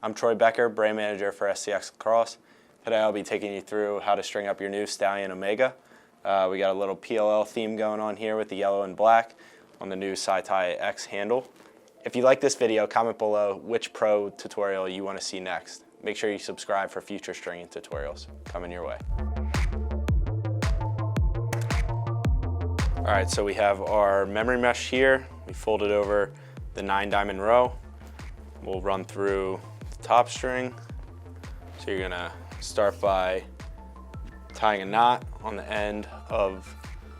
I'm Troy Becker, brand manager for STX Lacrosse. Today I'll be taking you through how to string up your new Stallion Omega. We got a little PLL theme going on here with the yellow and black on the new STX handle. If you like this video, comment below which pro tutorial you want to see next. Make sure you subscribe for future stringing tutorials coming your way. All right, so we have our memory mesh here. We folded over the 9-diamond row. We'll run through the top string. So you're gonna start by tying a knot on the end of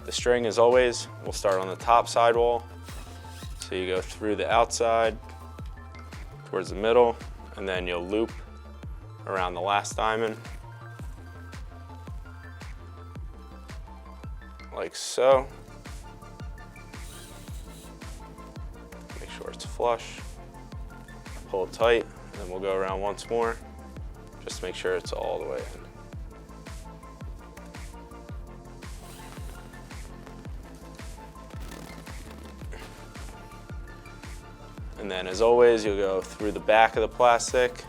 the string as always. We'll start on the top sidewall. So you go through the outside towards the middle, and then you'll loop around the last diamond, like so. Make sure it's flush. Pull it tight, and then we'll go around once more, just to make sure it's all the way in. And then as always, you'll go through the back of the plastic,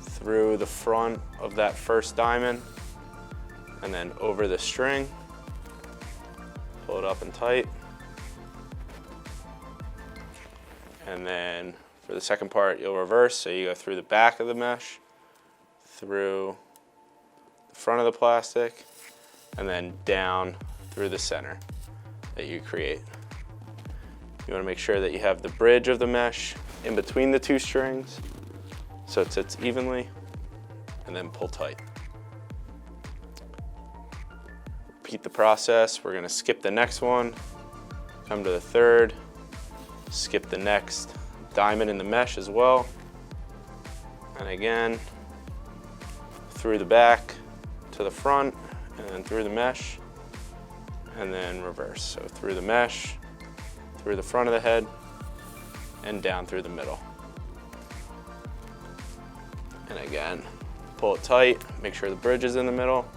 through the front of that first diamond, and then over the string. Pull it up and tight. And then for the second part, you'll reverse. So you go through the back of the mesh, through the front of the plastic, and then down through the center that you create. You want to make sure that you have the bridge of the mesh in between the two strings so it sits evenly, and then pull tight. Repeat the process. We're going to skip the next one, come to the third, skip the next diamond in the mesh as well, and again through the back to the front, and then through the mesh, and then reverse. So through the mesh, through the front of the head, and down through the middle. And again, pull it tight, make sure the bridge is in the middle.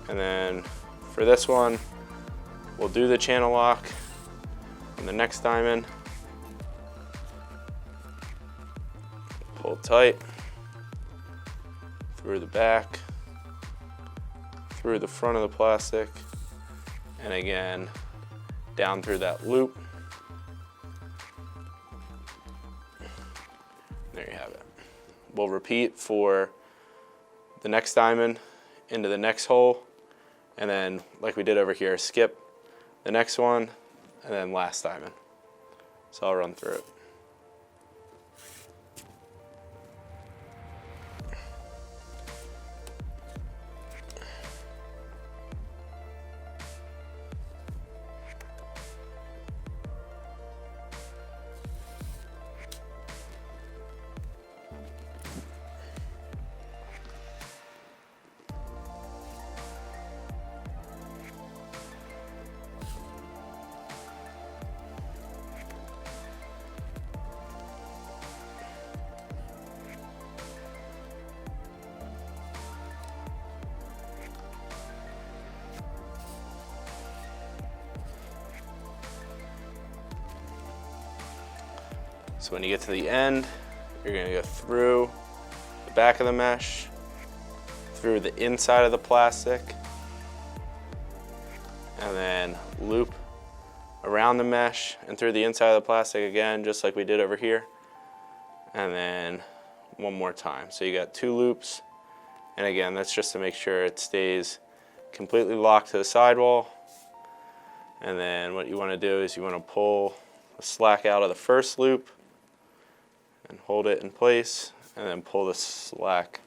And then for this one, we'll do the channel lock on the next diamond. Pull it tight, through the back, through the front of the plastic, and again, down through that loop. There you have it. We'll repeat for the next diamond into the next hole, and then like we did over here, skip the next one, and then last diamond. So I'll run through it. So when you get to the end, you're going to go through the back of the mesh, through the inside of the plastic, and then loop around the mesh and through the inside of the plastic again, just like we did over here. And then one more time. So you got 2 loops. And again, that's just to make sure it stays completely locked to the sidewall. And then what you want to do is you want to pull the slack out of the first loop and hold it in place, and then pull the slack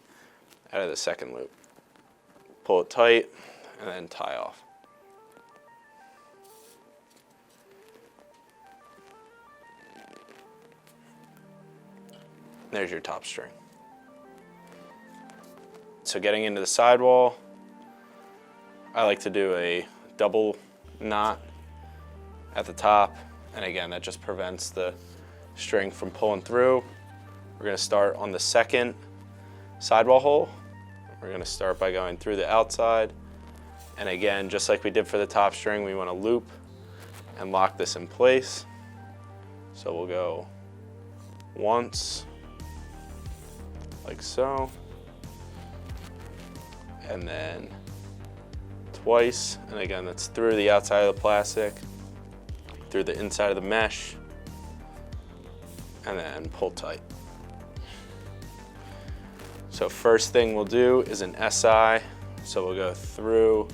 out of the second loop. Pull it tight, and then tie off. There's your top string. So getting into the sidewall, I like to do a double knot at the top, and again, that just prevents the string from pulling through. We're going to start on the second sidewall hole. We're going to start by going through the outside, and again, just like we did for the top string, we want to loop and lock this in place. So we'll go once, like so. And then twice, and again, that's through the outside of the plastic, through the inside of the mesh, and then pull tight. So first thing we'll do is an SI. So we'll go through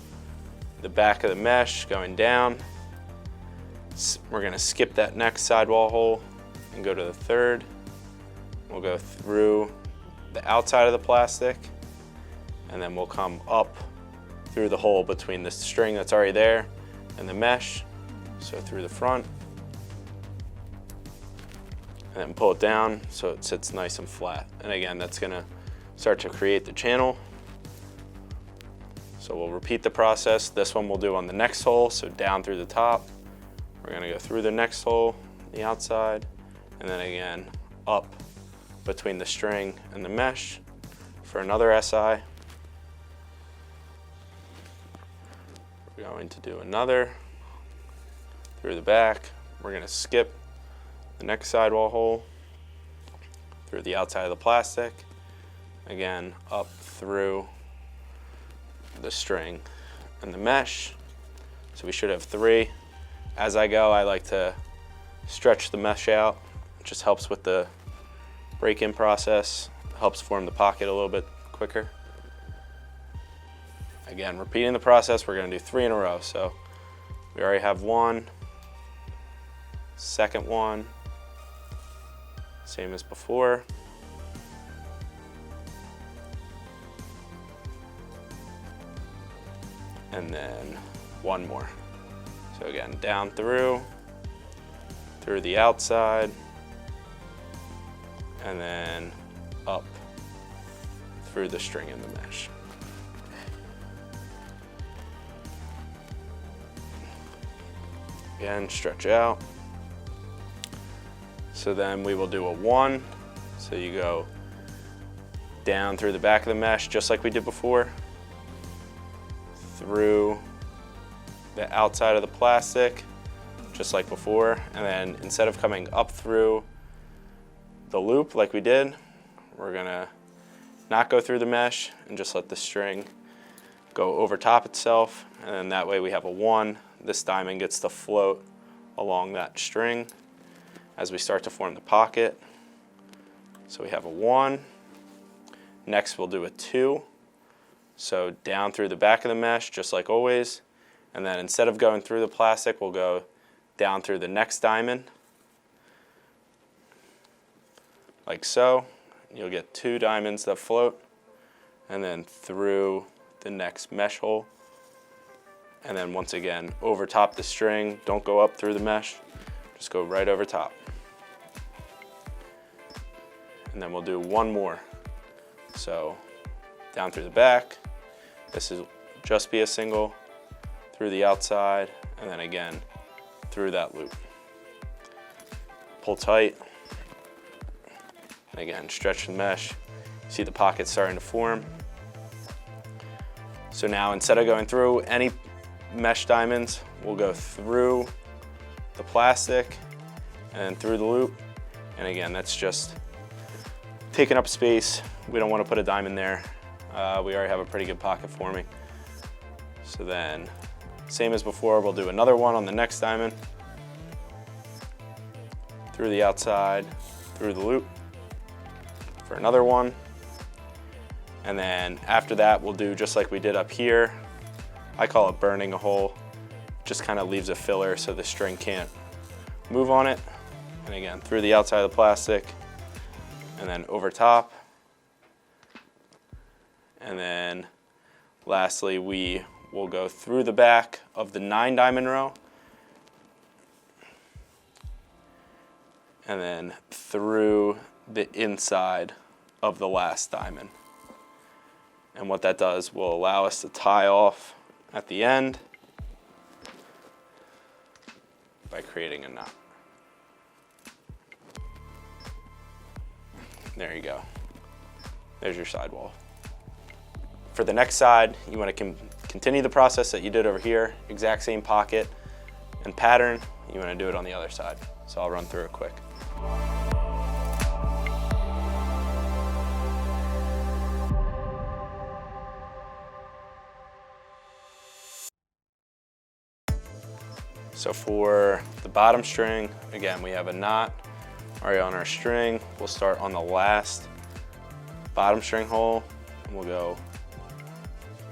the back of the mesh, going down. We're gonna skip that next sidewall hole and go to the third. We'll go through the outside of the plastic, and then we'll come up through the hole between the string that's already there and the mesh. So through the front, and then pull it down so it sits nice and flat. And again, that's gonna start to create the channel. So we'll repeat the process. This one we'll do on the next hole, so down through the top. We're gonna go through the next hole, the outside, and then again, up between the string and the mesh for another SI. We're going to do another through the back. We're gonna skip the next sidewall hole through the outside of the plastic. Again, up through the string and the mesh. So we should have 3. As I go, I like to stretch the mesh out. It just helps with the break-in process, helps form the pocket a little bit quicker. Again, repeating the process, we're gonna do 3 in a row. So we already have 1, second one, same as before. And then 1 more. So again, down through the outside, and then up through the string and the mesh. Again, stretch out. So then we will do a 1. So you go down through the back of the mesh, just like we did before, through the outside of the plastic, just like before, and then instead of coming up through the loop like we did, we're gonna not go through the mesh and just let the string go over top itself, and then that way we have a 1. This diamond gets to float along that string as we start to form the pocket. So we have a 1. Next we'll do a 2. So down through the back of the mesh, just like always. And then instead of going through the plastic, we'll go down through the next diamond, like so. You'll get 2 diamonds that float, and then through the next mesh hole. And then once again, over top the string. Don't go up through the mesh, just go right over top. And then we'll do 1 more. So down through the back, this is just be a single, through the outside, and then again, through that loop. Pull tight, and again, stretch the mesh. See the pocket starting to form. So now instead of going through any mesh diamonds, we'll go through the plastic and through the loop. And again, that's just taking up space. We don't want to put a diamond there. We already have a pretty good pocket forming. So then, same as before, we'll do another 1 on the next diamond. Through the outside, through the loop for another 1. And then after that, we'll do just like we did up here. I call it burning a hole. Just kind of leaves a filler so the string can't move on it. And again, through the outside of the plastic, and then over top. And then lastly, we will go through the back of the 9 diamond row, and then through the inside of the last diamond. And what that does will allow us to tie off at the end by creating a knot. There you go. There's your sidewall. For the next side, you want to continue the process that you did over here, exact same pocket and pattern. You want to do it on the other side. So I'll run through it quick. So for the bottom string, again, we have a knot already on our string. We'll start on the last bottom string hole, and we'll go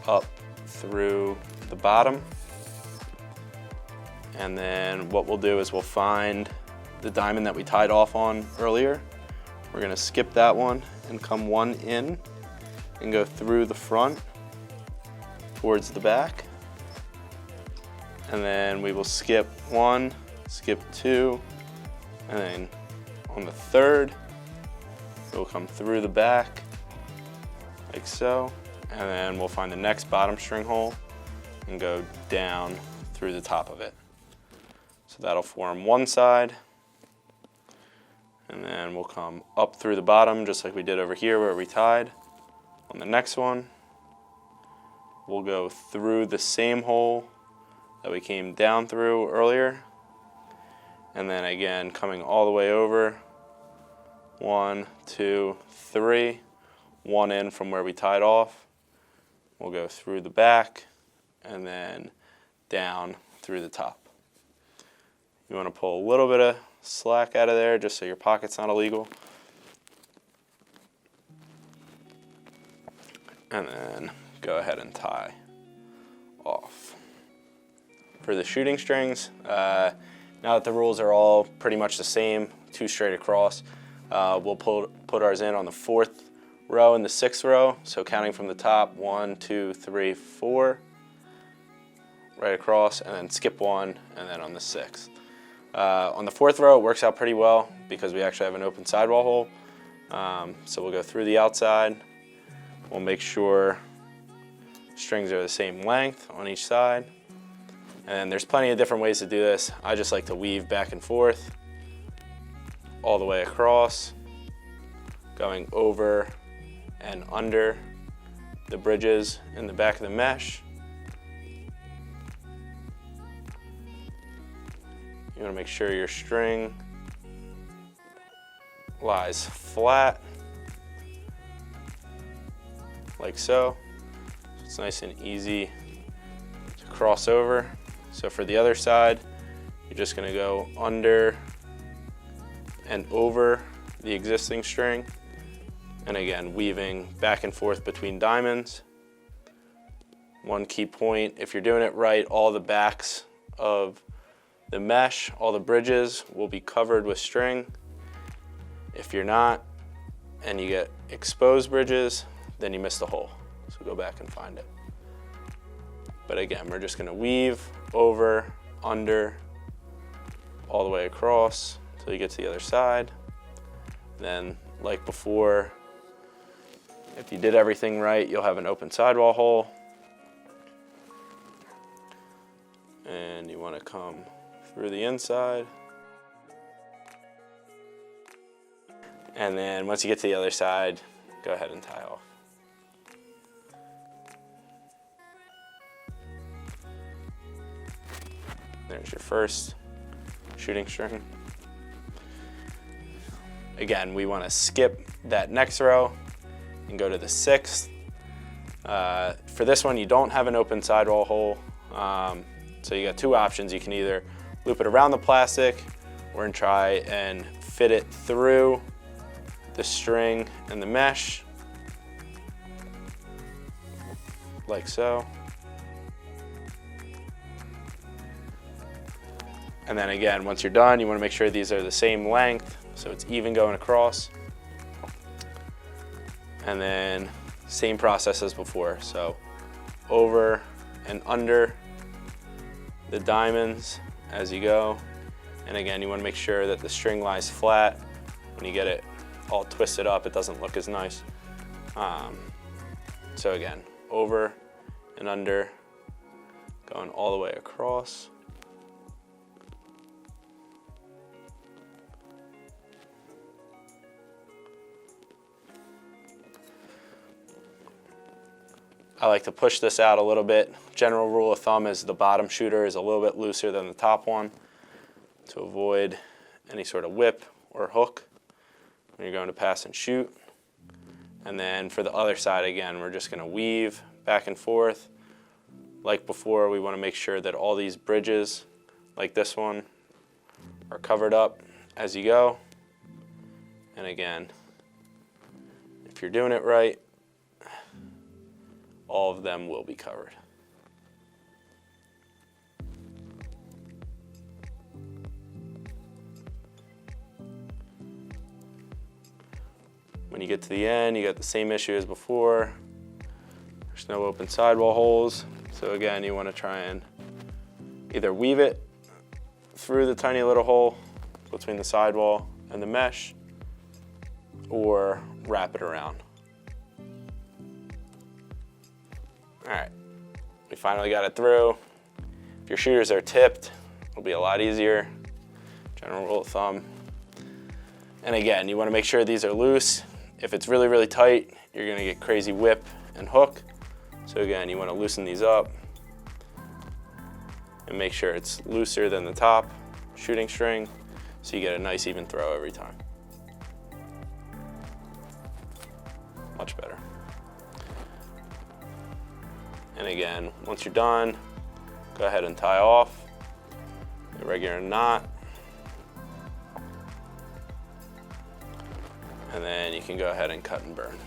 up through the bottom. And then what we'll do is we'll find the diamond that we tied off on earlier. We're gonna skip that one and come one in and go through the front towards the back. And then we will skip one, skip two, and then on the third, we'll come through the back like so. And then we'll find the next bottom string hole and go down through the top of it. So that'll form one side. And then we'll come up through the bottom just like we did over here where we tied. On the next one, we'll go through the same hole that we came down through earlier. And then again, coming all the way over, 1, 2, 3, one in from where we tied off. We'll go through the back and then down through the top. You want to pull a little bit of slack out of there just so your pocket's not illegal. And then go ahead and tie off. For the shooting strings, now that the rules are all pretty much the same, 2 straight across, we'll put ours in on the 4th row and the 6th row. So counting from the top, 1, 2, 3, 4, right across, and then skip one, and then on the 6th. On the 4th row, it works out pretty well because we actually have an open sidewall hole. So we'll go through the outside. We'll make sure strings are the same length on each side. And there's plenty of different ways to do this. I just like to weave back and forth all the way across, going over and under the bridges in the back of the mesh. You want to make sure your string lies flat, like so. It's nice and easy to cross over. So for the other side, you're just going to go under and over the existing string. And again, weaving back and forth between diamonds. One key point, if you're doing it right, all the backs of the mesh, all the bridges will be covered with string. If you're not, and you get exposed bridges, then you missed the hole. So go back and find it. But again, we're just gonna weave over, under, all the way across until you get to the other side. Then, like before, if you did everything right, you'll have an open sidewall hole. And you wanna come through the inside. And then once you get to the other side, go ahead and tie off. There's your first shooting string. Again, we want to skip that next row and go to the 6th. For this one, you don't have an open sidewall hole. So you got 2 options. You can either loop it around the plastic or try and fit it through the string and the mesh, like so. And then again, once you're done, you want to make sure these are the same length so it's even going across. And then same process as before. So over and under the diamonds as you go. And again, you want to make sure that the string lies flat. When you get it all twisted up, it doesn't look as nice. So again, over and under, going all the way across. I like to push this out a little bit. General rule of thumb is the bottom shooter is a little bit looser than the top one to avoid any sort of whip or hook when you're going to pass and shoot. And then for the other side, again, we're just gonna weave back and forth. Like before, we wanna make sure that all these bridges like this one are covered up as you go. And again, if you're doing it right, all of them will be covered. When you get to the end, you got the same issue as before. There's no open sidewall holes. So again, you want to try and either weave it through the tiny little hole between the sidewall and the mesh, or wrap it around. All right, we finally got it through. If your shooters are tipped, it'll be a lot easier. General rule of thumb. And again, you want to make sure these are loose. If it's really, really tight, you're gonna get crazy whip and hook. So again, you want to loosen these up and make sure it's looser than the top shooting string, so you get a nice even throw every time. Much better. And again, once you're done, go ahead and tie off a regular knot. And then you can go ahead and cut and burn.